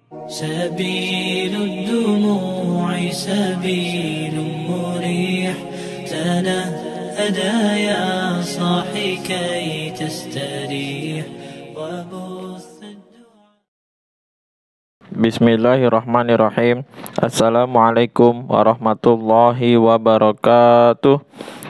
سبيل الدموع سبيل مريح تنهدى يا صاحي كي تستريح Bismillahirrahmanirrahim. Assalamualaikum warahmatullahi wabarakatuh.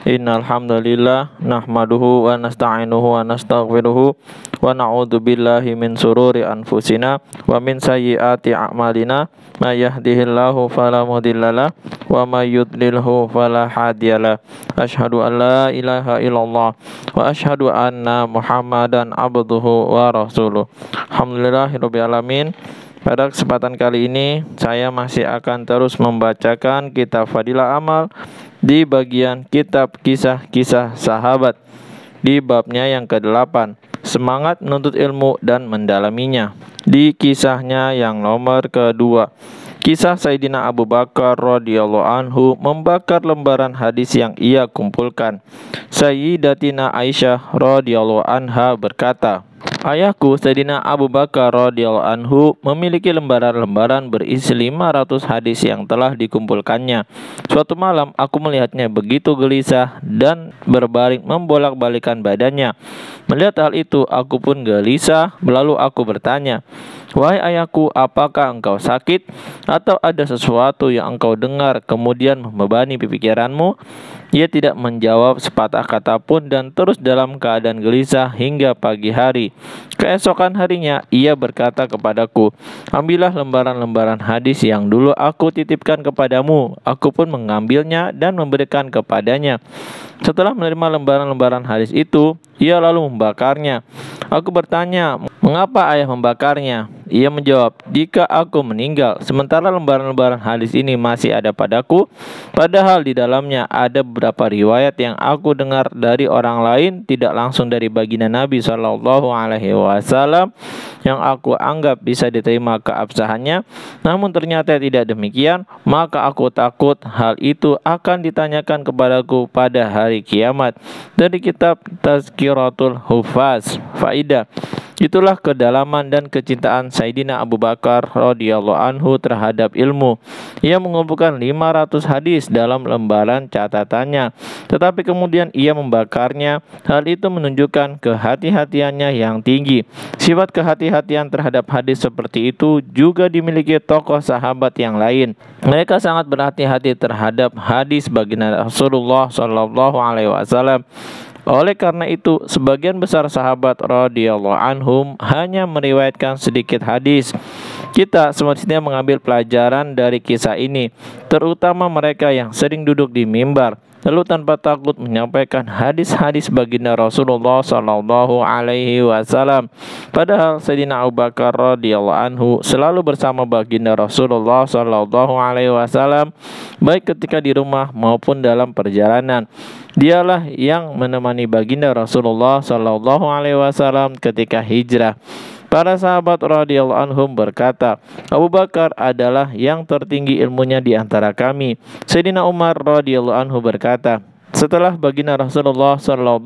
Innal hamdalillah nahmaduhu wa nasta'inuhu wa nastaghfiruhu wa na'udzu billahi min sururi anfusina wa min sayyiati a'malina. May yahdihillahu fala mudhillalah wa may yudlilhu fala hadiyalah. Asyhadu an la ilaha illallah wa asyhadu anna Muhammadan abduhu wa rasuluh. Alhamdulillahirabbil alamin. Pada kesempatan kali ini saya masih akan terus membacakan kitab Fadilah Amal di bagian kitab kisah-kisah sahabat di babnya yang ke-8, semangat menuntut ilmu dan mendalaminya. Di kisahnya yang nomor kedua, kisah Sayyidina Abu Bakar radhiyallahu anhu membakar lembaran hadis yang ia kumpulkan. Sayyidatina Aisyah radhiyallahu anha berkata, ayahku Sayyidina Abu Bakar radhiyallahu anhu memiliki lembaran-lembaran berisi 500 hadis yang telah dikumpulkannya. Suatu malam aku melihatnya begitu gelisah dan berbaring membolak-balikan badannya. Melihat hal itu aku pun gelisah, lalu aku bertanya, wahai ayahku, apakah engkau sakit atau ada sesuatu yang engkau dengar kemudian membebani pikiranmu? Ia tidak menjawab sepatah kata pun dan terus dalam keadaan gelisah hingga pagi hari. Keesokan harinya ia berkata kepadaku, ambillah lembaran-lembaran hadis yang dulu aku titipkan kepadamu. Aku pun mengambilnya dan memberikan kepadanya. Setelah menerima lembaran-lembaran hadis itu, ia lalu membakarnya. Aku bertanya, mengapa ayah membakarnya? Ia menjawab, jika aku meninggal, sementara lembaran-lembaran hadis ini masih ada padaku, padahal di dalamnya ada beberapa riwayat yang aku dengar dari orang lain, tidak langsung dari baginda Nabi SAW, yang aku anggap bisa diterima keabsahannya. Namun ternyata tidak demikian, maka aku takut hal itu akan ditanyakan kepadaku pada hari kiamat. Dari kitab Tazkiratul Hufaz, faidah. Itulah kedalaman dan kecintaan Sayyidina Abu Bakar radhiyallahu anhu terhadap ilmu. Ia mengumpulkan 500 hadis dalam lembaran catatannya, tetapi kemudian ia membakarnya. Hal itu menunjukkan kehati-hatiannya yang tinggi. Sifat kehati-hatian terhadap hadis seperti itu juga dimiliki tokoh sahabat yang lain. Mereka sangat berhati-hati terhadap hadis baginda Rasulullah SAW. Oleh karena itu, sebagian besar sahabat radhiyallahu anhum hanya meriwayatkan sedikit hadis. Kita semestinya mengambil pelajaran dari kisah ini, terutama mereka yang sering duduk di mimbar lalu tanpa takut menyampaikan hadis-hadis baginda Rasulullah SAW. Padahal Sayyidina Abu Bakar radhiyallahu anhu selalu bersama baginda Rasulullah SAW, baik ketika di rumah maupun dalam perjalanan. Dialah yang menemani baginda Rasulullah SAW ketika hijrah. Para sahabat radhiyallahu anhum berkata, Abu Bakar adalah yang tertinggi ilmunya di antara kami. Sayyidina Umar radhiyallahu anhu berkata, setelah baginda Rasulullah SAW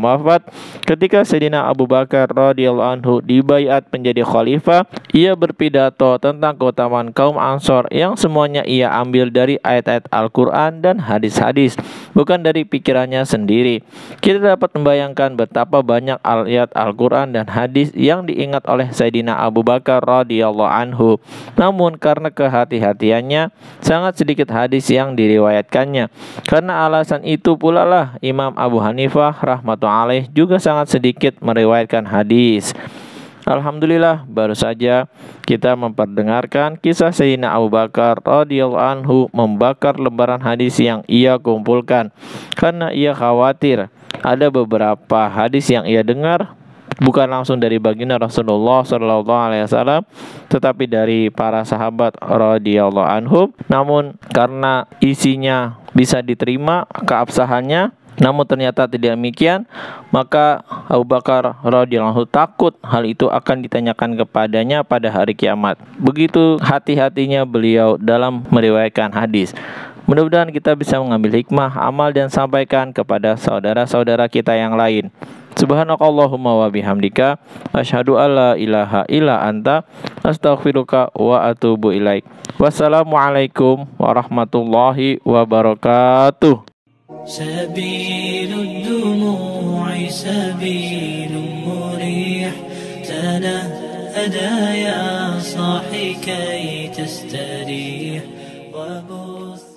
wafat, ketika Sayyidina Abu Bakar radhiyallahu anhu dibaiat menjadi khalifah, ia berpidato tentang keutamaan kaum Ansor yang semuanya ia ambil dari ayat-ayat Al-Quran dan hadis-hadis, bukan dari pikirannya sendiri. Kita dapat membayangkan betapa banyak ayat Al-Quran dan hadis yang diingat oleh Sayyidina Abu Bakar radhiyallahu anhu. Namun karena kehati-hatiannya, sangat sedikit hadis yang diriwayatkannya. Karena alasan itu pula lah Imam Abu Hanifah rahmatullahi alaih juga sangat sedikit meriwayatkan hadis. Alhamdulillah, baru saja kita memperdengarkan kisah Sayyidina Abu Bakar radhiyallahu anhu membakar lembaran hadis yang ia kumpulkan karena ia khawatir ada beberapa hadis yang ia dengar bukan langsung dari baginda Rasulullah SAW, tetapi dari para sahabat radhiyallahu anhum. Namun karena isinya bisa diterima keabsahannya, namun ternyata tidak demikian, maka Abu Bakar radhiyallahu anhu takut hal itu akan ditanyakan kepadanya pada hari kiamat. Begitu hati-hatinya beliau dalam meriwayatkan hadis. Mudah-mudahan kita bisa mengambil hikmah, amal dan sampaikan kepada saudara-saudara kita yang lain. Subhanakallahumma wa bihamdika asyhadu alla ilaha illa anta astaghfiruka wa atubu ilaik. Wassalamualaikum warahmatullahi wabarakatuh. سبيل الدموع سبيل مريح تنهدى يا صاحي كي تستريح وبث